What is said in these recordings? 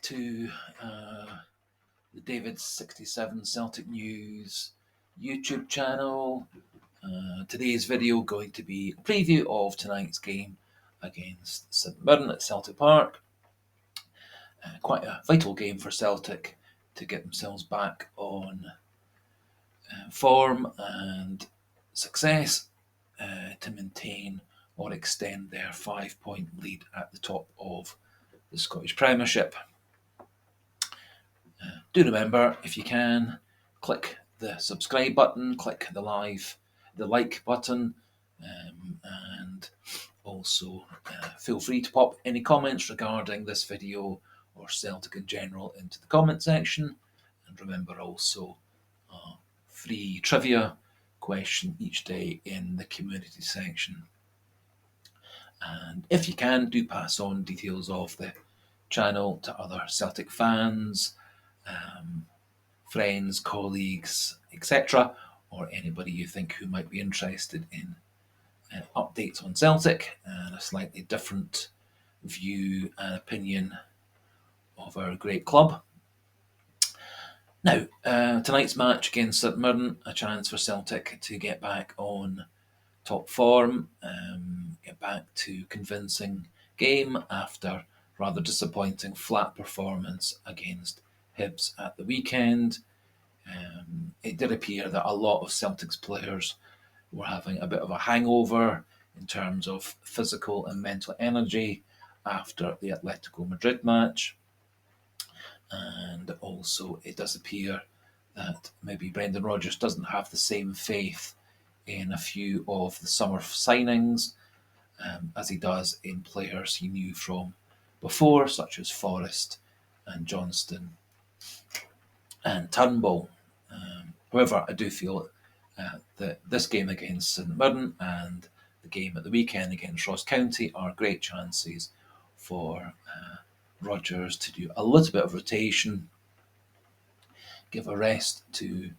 to the David67 Celtic News YouTube channel. Today's video going to be a preview of tonight's game against St Mirren at Celtic Park. Quite a vital game for Celtic to get themselves back on form and success to maintain or extend their 5-point lead at the top of the Scottish Premiership. Do remember, if you can, click the subscribe button, click the like button, and also feel free to pop any comments regarding this video or Celtic in general into the comment section. And remember also a free trivia question each day in the community section. And if you can, do pass on details of the channel to other Celtic fans, friends, colleagues, etc., or anybody you think who might be interested in updates on Celtic and a slightly different view and opinion of our great club. Now, tonight's match against St Mirren, a chance for Celtic to get back on top form, get back to convincing game after rather disappointing flat performance against Hibs at the weekend. It did appear that a lot of Celtic's players were having a bit of a hangover in terms of physical and mental energy after the Atletico Madrid match. And also it does appear that maybe Brendan Rodgers doesn't have the same faith in a few of the summer signings as he does in players he knew from before, such as Forrest and Johnston and Turnbull. However, I do feel that this game against St Mirren and the game at the weekend against Ross County are great chances for Rodgers to do a little bit of rotation, give a rest to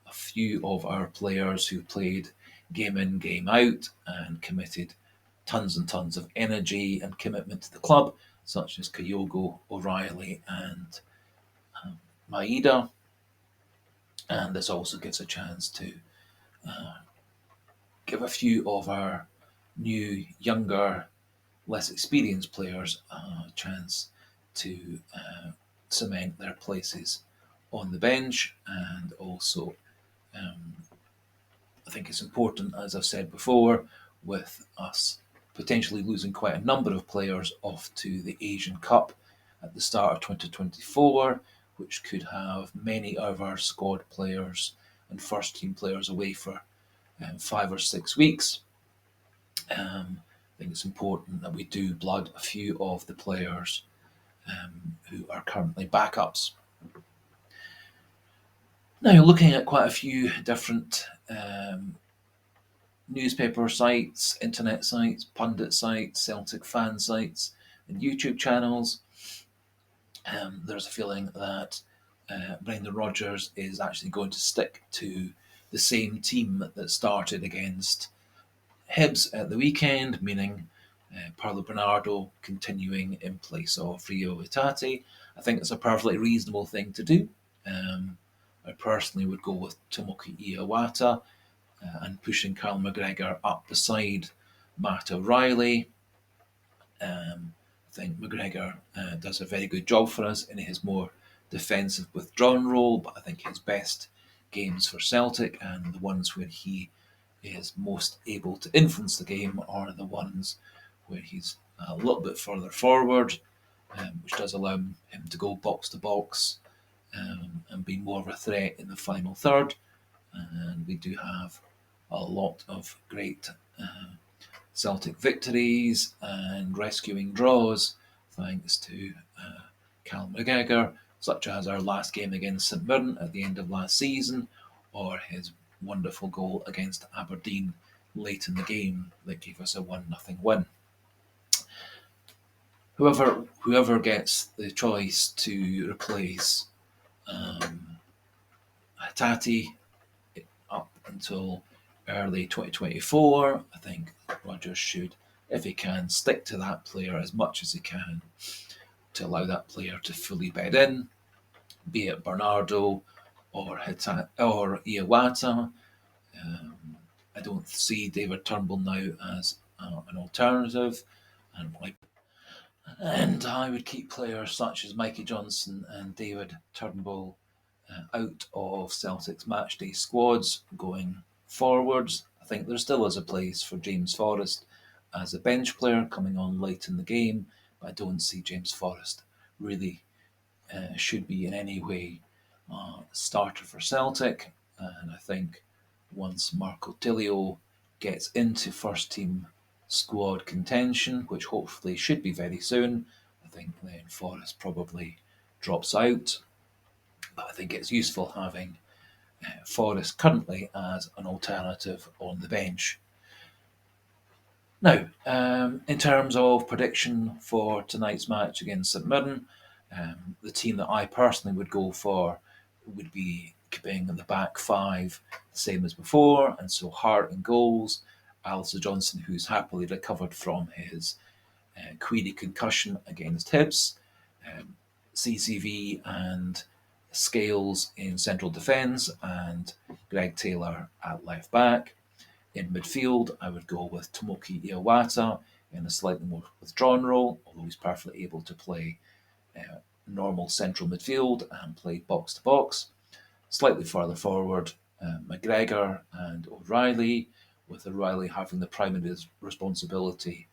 a few of our players who played game in, game out and committed tons and tons of energy and commitment to the club, such as Kyogo, O'Reilly and Maeda. And this also gives a chance to give a few of our new, younger, less experienced players a chance to cement their places on the bench. And also, I think it's important, as I've said before, with us potentially losing quite a number of players off to the Asian Cup at the start of 2024, which could have many of our squad players and first team players away for 5 or 6 weeks. I think it's important that we do blood a few of the players who are currently backups. Now, looking at quite a few different newspaper sites, internet sites, pundit sites, Celtic fan sites, and YouTube channels, there's a feeling that Brendan Rodgers is actually going to stick to the same team that started against Hibs at the weekend, meaning Paulo Bernardo continuing in place of Rio Itati. I think it's a perfectly reasonable thing to do. I personally would go with Tomoki Iwata and pushing Carl McGregor up beside Matt O'Reilly. I think McGregor does a very good job for us in his more defensive withdrawn role, but I think his best games for Celtic and the ones where he is most able to influence the game are the ones where he's a little bit further forward, which does allow him to go box to box and be more of a threat in the final third. And we do have a lot of great Celtic victories and rescuing draws thanks to Cal McGregor, such as our last game against St Mirren at the end of last season, or his wonderful goal against Aberdeen late in the game that gave us a 1-0 win. Whoever gets the choice to replace Hatate up until early 2024, I think Rodgers should, if he can, stick to that player as much as he can. to allow that player to fully bed in, be it Bernardo or Iwata. I don't see David Turnbull now as an alternative, and I would keep players such as Mikey Johnson and David Turnbull out of Celtic's matchday squads going forwards. I think there still is a place for James Forrest as a bench player coming on late in the game, but I don't see James Forrest really should be in any way a starter for Celtic. And I think once Marco Tilio gets into first team squad contention, which hopefully should be very soon, I think then Forrest probably drops out. But I think it's useful having Forrest currently as an alternative on the bench. Now, in terms of prediction for tonight's match against St Mirren, the team that I personally would go for would be keeping the back five the same as before, and so Hart in goals, Alistair Johnson, who's happily recovered from his query concussion against Hibs, CCV and Scales in central defence, and Greg Taylor at left back. In midfield, I would go with Tomoki Iwata in a slightly more withdrawn role, although he's perfectly able to play normal central midfield and play box to box. Slightly further forward, McGregor and O'Reilly, with O'Reilly having the primary responsibility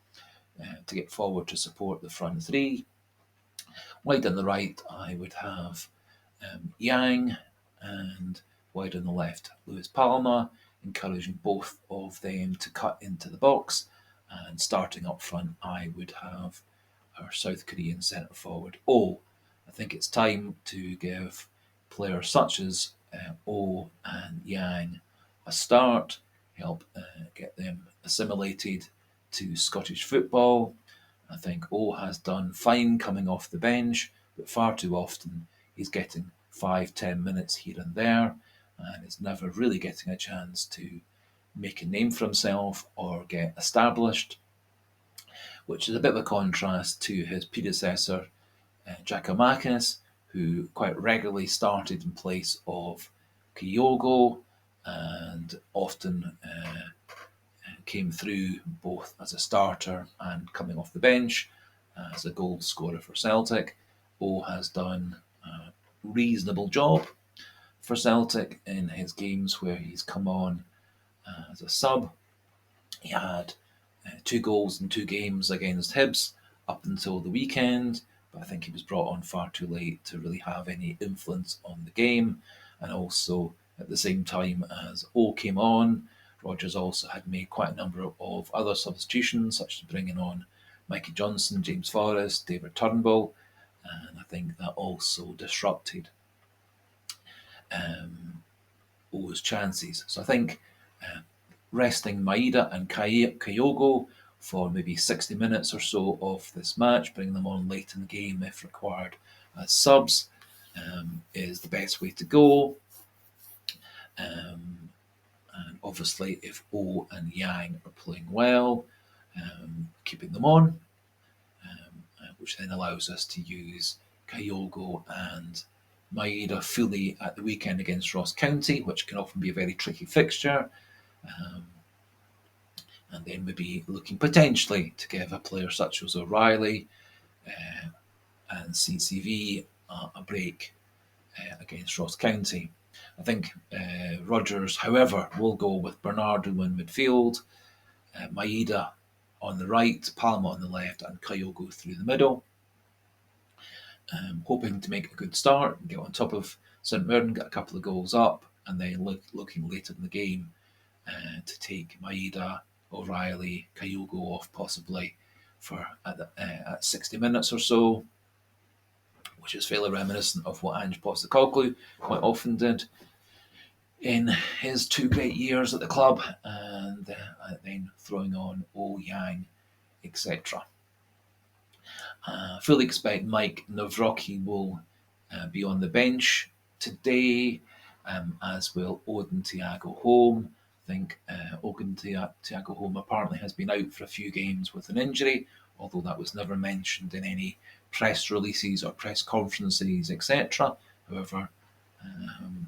to get forward to support the front three. Wide on the right, I would have Yang, and wide on the left, Lewis Palma, encouraging both of them to cut into the box. And starting up front, I would have our South Korean centre forward O. I think it's time to give players such as O and Yang a start, help get them assimilated to Scottish football. I think O has done fine coming off the bench, but far too often he's getting 5-10 minutes here and there, and is never really getting a chance to make a name for himself or get established, which is a bit of a contrast to his predecessor, Giakoumakis, who quite regularly started in place of Kyogo and often came through both as a starter and coming off the bench as a goal scorer for Celtic. O has done a reasonable job for Celtic in his games where he's come on as a sub. He had 2 goals in 2 games against Hibs up until the weekend, but I think he was brought on far too late to really have any influence on the game. And also, at the same time as O came on, Rodgers also had made quite a number of other substitutions, such as bringing on Mikey Johnson, James Forrest, David Turnbull, and I think that also disrupted O's chances. So I think resting Maeda and Kyogo for maybe 60 minutes or so of this match, bring them on late in the game if required as subs, is the best way to go. And obviously, if O and Yang are playing well, keeping them on, which then allows us to use Kyogo and Maeda fully at the weekend against Ross County, which can often be a very tricky fixture. And then maybe looking potentially to give a player such as O'Reilly and CCV a break against Ross County. I think Rodgers, however, will go with Bernardo in midfield, Maeda on the right, Palma on the left, and Kyogo through the middle. Hoping to make a good start, get on top of St Mirren, get a couple of goals up, and then looking later in the game to take Maeda, O'Reilly, Kyogo off possibly for at 60 minutes or so, which is fairly reminiscent of what Ange Postecoglou quite often did in his 2 great years at the club, and then throwing on O, Yang, etc. Fully expect Mike Nawrocki will be on the bench today, as will Odin Thiago Holm. I think Odin Thiago Holm apparently has been out for a few games with an injury, although that was never mentioned in any press releases or press conferences, etc. However,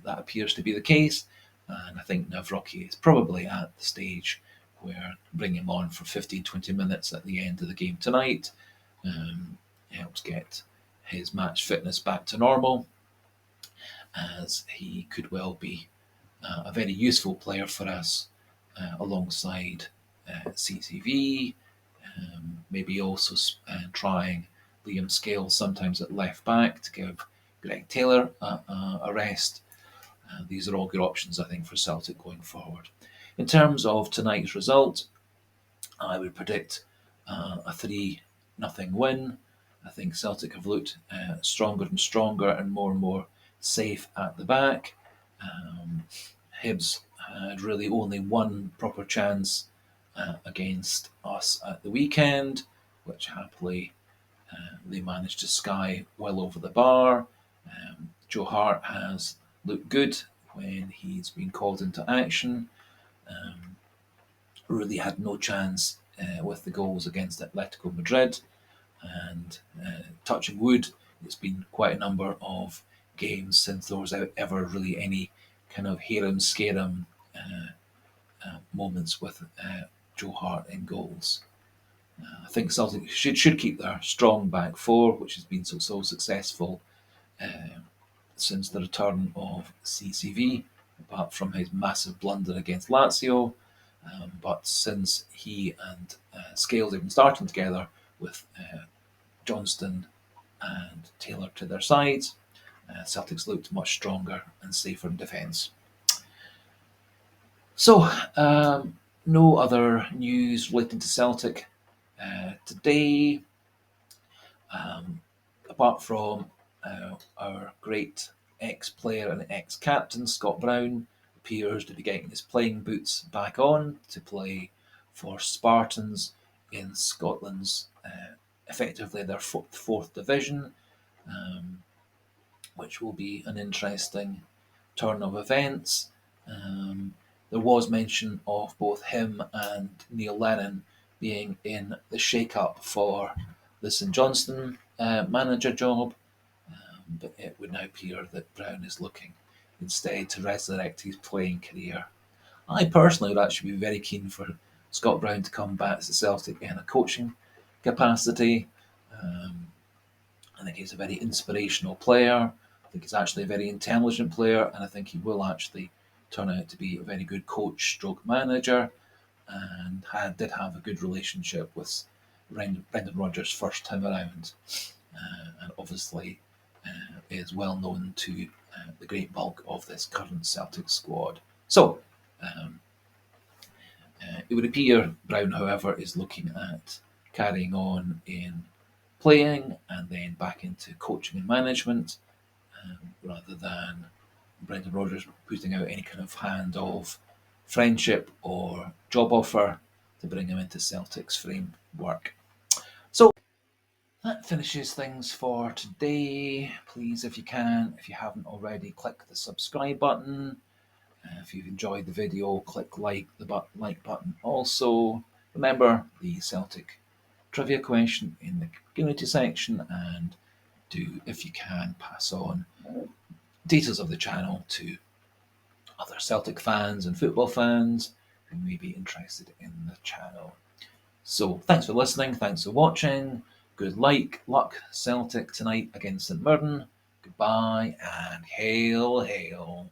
that appears to be the case, and I think Nawrocki is probably at the stage where bringing him on for 15-20 minutes at the end of the game tonight helps get his match fitness back to normal, as he could well be a very useful player for us alongside CCV, maybe also trying Liam Scales sometimes at left back to give Greg Taylor a rest. These are all good options, I think, for Celtic going forward. In terms of tonight's result, I would predict a 3-0 win. I think Celtic have looked stronger and stronger and more safe at the back. Hibs had really only one proper chance against us at the weekend, which happily they managed to sky well over the bar. Joe Hart has looked good when he's been called into action. Really had no chance with the goals against Atletico Madrid, and touching wood, it's been quite a number of games since there was ever really any kind of harem scarum moments with Joe Hart in goals. I think Celtic should keep their strong back four, which has been so successful since the return of CCV, apart from his massive blunder against Lazio. But since he and Scales have been starting together with Johnston and Taylor to their sides, Celtic's looked much stronger and safer in defence. So, no other news relating to Celtic today, apart from our great ex-player and ex-captain Scott Brown appears to be getting his playing boots back on to play for Spartans in Scotland's effectively their fourth division, which will be an interesting turn of events. There was mention of both him and Neil Lennon being in the shake-up for the St Johnstone manager job, but it would now appear that Brown is looking instead to resurrect his playing career. I personally would actually be very keen for Scott Brown to come back to Celtic in a coaching capacity. I think he's a very inspirational player. I think he's actually a very intelligent player, and I think he will actually turn out to be a very good coach stroke manager, and did have a good relationship with Brendan Rodgers first time around, and obviously is well known to the great bulk of this current Celtic squad. So, it would appear Brown, however, is looking at carrying on in playing and then back into coaching and management, rather than Brendan Rodgers putting out any kind of hand of friendship or job offer to bring him into Celtic's framework. So that finishes things for today. Please, if you if you haven't already, click the subscribe button. If you've enjoyed the video, click like button. Also, remember the Celtic trivia question in the community section, and do, if you can, pass on details of the channel to other Celtic fans and football fans who may be interested in the channel. So thanks for listening, thanks for watching, good luck Celtic tonight against St Mirren, goodbye and hail hail.